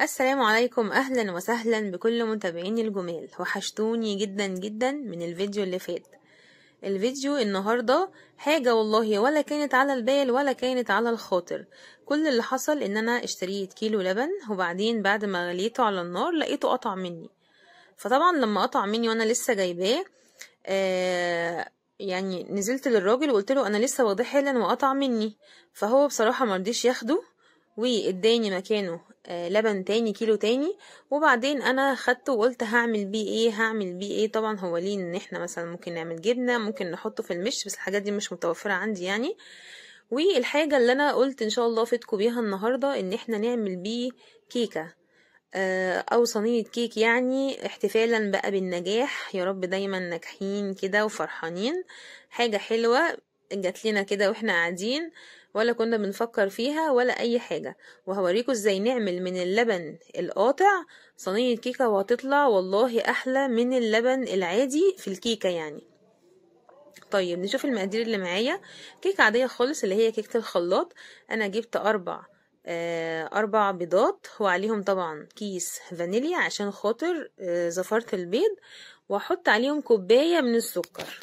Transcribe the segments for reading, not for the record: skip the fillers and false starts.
السلام عليكم، اهلا وسهلا بكل متابعيني الجمال. وحشتوني جدا جدا من الفيديو اللي فات. الفيديو النهاردة حاجة والله ولا كانت على البال ولا كانت على الخاطر. كل اللي حصل ان انا اشتريت كيلو لبن، وبعدين بعد ما غليته على النار لقيته قطع مني. فطبعا لما قطع مني وانا لسه جايباه يعني نزلت للراجل وقلت له انا لسه واخداه حالا وقطع مني. فهو بصراحة مرضيش ياخده واداني مكانه لبن تاني، كيلو تاني. وبعدين انا خدته وقلت هعمل بيه ايه. طبعا هو ليه ان احنا مثلا ممكن نعمل جبنة، ممكن نحطه في المش، بس الحاجات دي مش متوفرة عندي يعني. والحاجة اللي انا قلت ان شاء الله افيدكم بيها النهاردة ان احنا نعمل بيه كيكة او صينية كيك، يعني احتفالا بقى بالنجاح. يا رب دايما ناجحين كده وفرحانين. حاجة حلوة جات لنا كده واحنا قاعدين، ولا كنا بنفكر فيها ولا اي حاجة. وهوريكم ازاي نعمل من اللبن القاطع صينية كيكة، وهتطلع والله احلى من اللبن العادي في الكيكة يعني. طيب نشوف المقادير اللي معايا. كيكة عادية خالص اللي هي كيكة الخلاط. انا جبت 4 بيضات، وعليهم طبعا كيس فانيليا عشان خاطر زفرة البيض، واحط عليهم كوباية من السكر.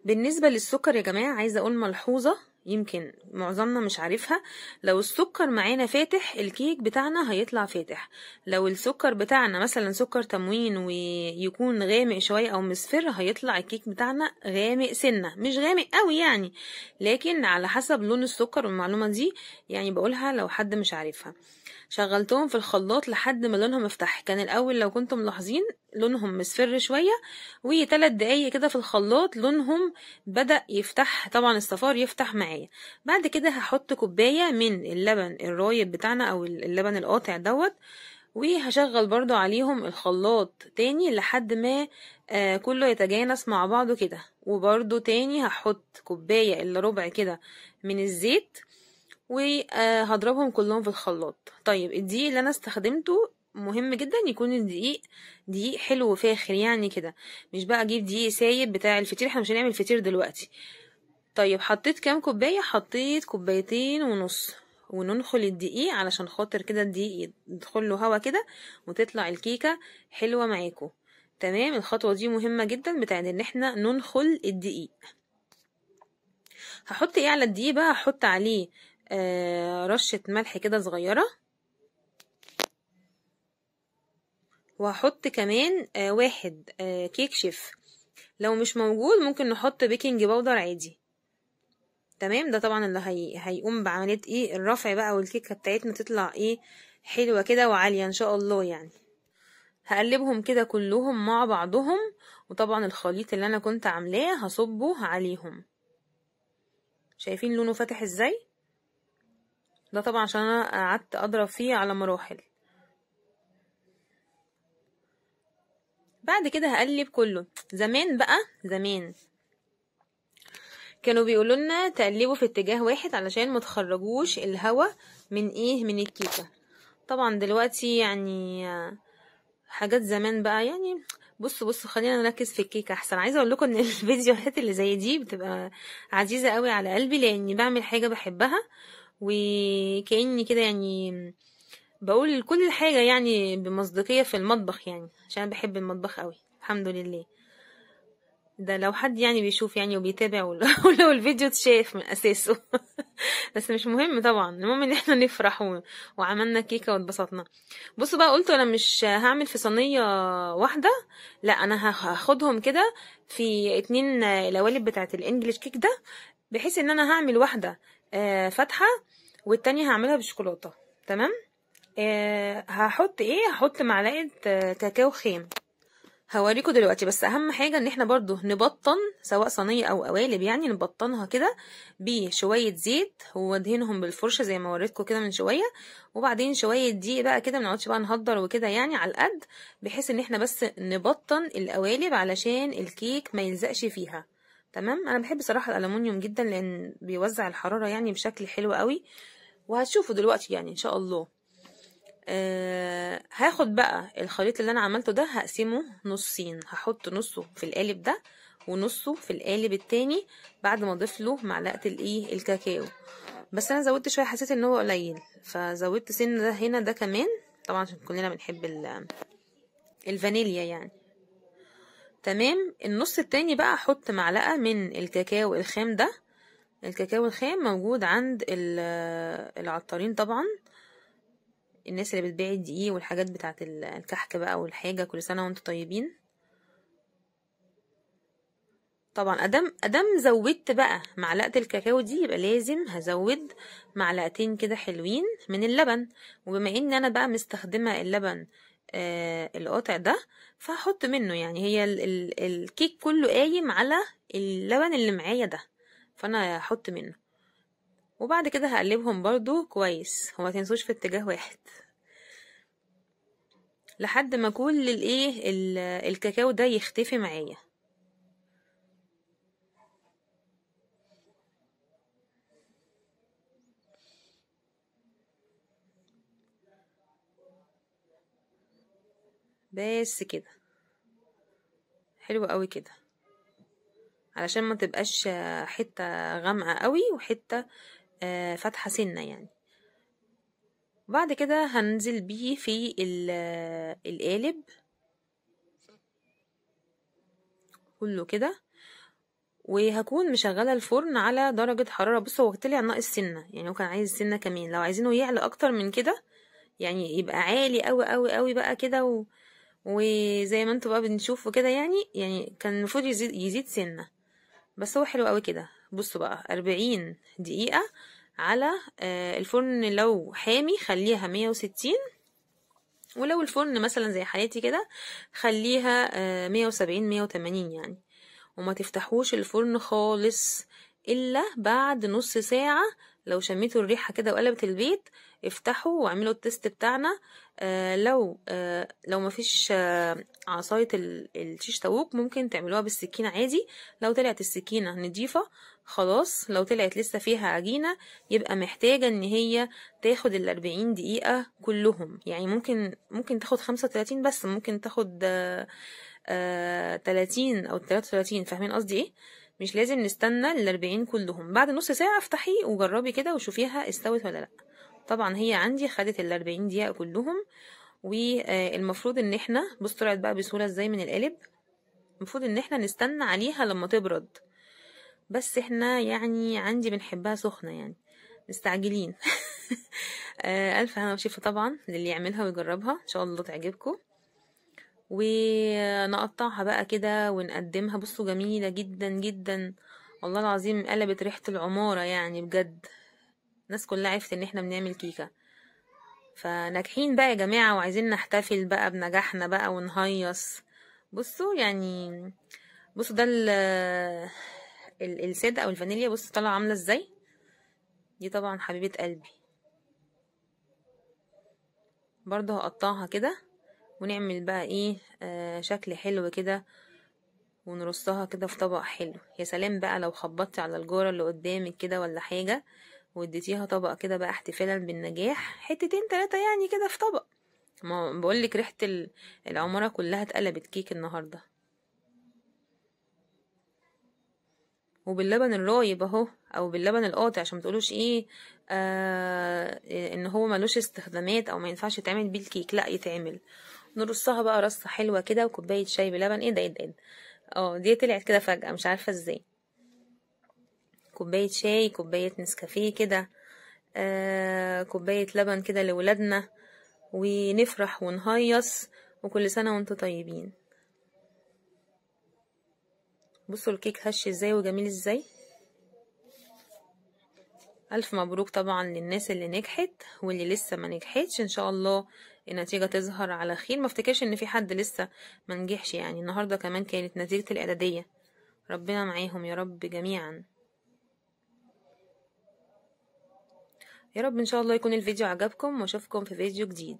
بالنسبة للسكر يا جماعة عايزة اقول ملحوظة يمكن معظمنا مش عارفها. لو السكر معانا فاتح الكيك بتاعنا هيطلع فاتح. لو السكر بتاعنا مثلا سكر تموين ويكون غامق شوية او مصفر، هيطلع الكيك بتاعنا غامق سنة، مش غامق قوي يعني، لكن على حسب لون السكر. والمعلومة دي يعني بقولها لو حد مش عارفها. شغلتهم في الخلاط لحد ما لونهم افتح. كان الاول لو كنتم ملاحظين لونهم مصفر شوية، و3 دقايق كده في الخلاط لونهم بدأ يفتح، طبعا الصفار يفتح معايا. بعد كده هحط كوباية من اللبن الرايب بتاعنا او اللبن القاطع دوت، وهشغل برضو عليهم الخلاط تاني لحد ما كله يتجانس مع بعضه كده. وبرضو تاني هحط كوباية الا ربع كده من الزيت، وهضربهم كلهم في الخلاط. طيب الدقيق اللي انا استخدمته مهم جدا يكون الدقيق دقيق حلو وفاخر يعني كده، مش بقى اجيب دقيق سايب بتاع الفطير، احنا مش هنعمل فطير دلوقتي. طيب حطيت كام كوباية؟ حطيت 2.5 كوباية، وننخل الدقيق علشان خاطر كده الدقيق يدخل له هوا كده وتطلع الكيكة حلوة معاكم. تمام، الخطوة دي مهمة جدا بتاعت ان احنا ننخل الدقيق. هحط ايه على الدقيق بقى؟ هحط عليه رشة ملح كده صغيرة، وهحط كمان 1 كيك شيف. لو مش موجود ممكن نحط بيكنج باودر عادي. تمام، ده طبعا اللي هيقوم بعملية ايه الرفع بقى، والكيكة بتاعتنا تطلع ايه حلوة كده وعالية ان شاء الله يعني. هقلبهم كده كلهم مع بعضهم، وطبعا الخليط اللي انا كنت عاملاه هصبه عليهم. شايفين لونه فاتح ازاي؟ ده طبعا عشان انا قعدت اضرب فيه على مراحل. بعد كده هقلب كله. زمان كانوا بيقولوا لنا تقلبوا في اتجاه واحد علشان ما تخرجوش الهواء من الكيكه. طبعا دلوقتي يعني حاجات زمان بقى يعني. بصوا خلينا نركز في الكيكه احسن. عايزه اقول لكم ان الفيديوهات اللي زي دي بتبقى عزيزه قوي على قلبي، لاني بعمل حاجه بحبها، وكاني كده يعني بقول كل حاجه يعني بمصداقيه في المطبخ، يعني عشان بحب المطبخ قوي الحمد لله. ده لو حد يعني بيشوف يعني وبيتابع ولو الفيديو اتشاف من اساسه بس مش مهم طبعا، المهم ان احنا نفرح وعملنا كيكه واتبسطنا. بصوا بقى، قلت انا مش هعمل في صينيه واحده، لا انا هاخدهم كده في 2 القوالب بتاعه الانجليش كيك ده، بحيث ان انا هعمل واحده فاتحه والتانية هعملها بالشوكولاته. تمام. هحط معلقه كاكاو خام. هوريكم دلوقتي، بس اهم حاجة ان احنا برضو نبطن سواء صينية او قوالب، يعني نبطنها كده بشوية زيت وادهنهم بالفرشة زي ما وريتكم كده من شوية، وبعدين شوية دقيق بقى كده، منقعدش بقى نهدر وكده يعني على القد، بحيث ان احنا بس نبطن القوالب علشان الكيك ما يلزقش فيها. تمام. انا بحب صراحة الالومنيوم جدا لان بيوزع الحرارة يعني بشكل حلو قوي، وهتشوفوا دلوقتي يعني ان شاء الله. هاخد بقى الخليط اللي انا عملته ده هقسمه نصين، هحط نصه في القالب ده ونصه في القالب التاني بعد ما اضيف له معلقه الكاكاو. بس انا زودت شويه، حسيت ان هو قليل فزودت سن ده هنا ده كمان طبعا عشان كلنا بنحب الفانيليا يعني. تمام. النص التاني بقى احط معلقة من الكاكاو الخام ده. الكاكاو الخام موجود عند العطارين طبعا، الناس اللي بتبيع الدقيق والحاجات بتاعت الكحك بقى والحاجة. كل سنة وانتم طيبين. طبعا ادم زودت بقى معلقة الكاكاو دي، يبقى لازم هزود معلقتين كده حلوين من اللبن. وبما ان انا بقى مستخدمة اللبن القاطع ده، فهحط منه. يعني هي الكيك كله قايم على اللبن اللي معايا ده، فانا هحط منه. وبعد كده هقلبهم برضو كويس، وما تنسوش في اتجاه واحد، لحد ما كل الكاكاو ده يختفي معايا. بس كده حلو قوي كده، علشان ما تبقاش حتة غامقة قوي وحتة فاتحة سنة يعني. بعد كده هنزل بيه في القالب كله كده، وهكون مشغلة الفرن على درجة حرارة. بصوا هو طلع ناقص سنة، يعني هو كان عايز سنة كمان. لو عايزينه يعلى اكتر من كده، يعني يبقى عالي قوي قوي قوي بقى كده وزي ما انتوا بقى بنشوفوا كده، يعني كان المفروض يزيد سنة. بس هو حلو قوي كده. بصوا بقى 40 دقيقة على الفرن. لو حامي خليها 160، ولو الفرن مثلا زي حالتي كده خليها 170 180 يعني. وما تفتحوش الفرن خالص الا بعد نص ساعة. لو شميتوا الريحة كده وقلبت البيت، افتحوا واعملوا التست بتاعنا. لو مفيش عصاية الشيش طاووق، ممكن تعملوها بالسكينة عادي. لو طلعت السكينة نضيفة خلاص. لو طلعت لسه فيها عجينة، يبقى محتاجة ان هي تاخد 40 دقيقة كلهم. يعني ممكن تاخد 35، بس ممكن تاخد 30 او 33. فاهمين قصدي ايه؟ مش لازم نستنى 40 كلهم. بعد نص ساعة افتحي وجربي كده وشوفيها استوت ولا لا. طبعا هي عندي خدت 40 دقيقة كلهم. والمفروض ان احنا بص طلعت بقى بسهولة ازاي من القالب. المفروض ان احنا نستنى عليها لما تبرد، بس احنا يعني عندي بنحبها سخنة يعني، مستعجلين. الف هنا وشفا طبعا للي يعملها ويجربها، ان شاء الله تعجبكم. ونقطعها بقى كده ونقدمها. بصوا جميلة جدا جدا، والله العظيم قلبت ريحة العمارة يعني بجد. الناس كلها عرفت ان احنا بنعمل كيكة. فناجحين بقى يا جماعة، وعايزين نحتفل بقى بنجاحنا بقى ونهيص. بصوا يعني، بصوا ده السادة او الفانيليا. بصوا طالعة عاملة ازاي. دي طبعا حبيبة قلبي. برضه هقطعها كده ونعمل بقى ايه شكل حلو كده، ونرصها كده في طبق حلو. يا سلام بقى لو خبطتي على الجارة اللي قدامك كده ولا حاجة، واديتيها طبق كده بقى احتفالا بالنجاح، حتتين 3 يعني كده في طبق. ما بقولك ريحة العمارة كلها اتقلبت كيك النهاردة. وباللبن الرايب اهو، او باللبن القاطع، عشان متقولوش ايه ان هو ملوش استخدامات او ما ينفعش يتعمل بيه الكيك. لا، يتعمل. نرصها بقى رصة حلوة كده، وكوباية شاي بلبن. ايه ده ايه ده ايه ده. دي طلعت كده فجأة، مش عارفة ازاي. كوباية شاي، كوباية نسكافيه كده، كوباية لبن كده لولادنا، ونفرح ونهيص. وكل سنة وانتم طيبين. بصوا الكيك هش ازاي وجميل ازاي. ألف مبروك طبعا للناس اللي نجحت، واللي لسه ما نجحتش ان شاء الله النتيجة تظهر على خير. ما افتكرش ان في حد لسه ما نجحش يعني. النهاردة كمان كانت نتيجة الإعدادية. ربنا معاهم يا رب جميعا. يا رب ان شاء الله يكون الفيديو عجبكم، واشوفكم في فيديو جديد.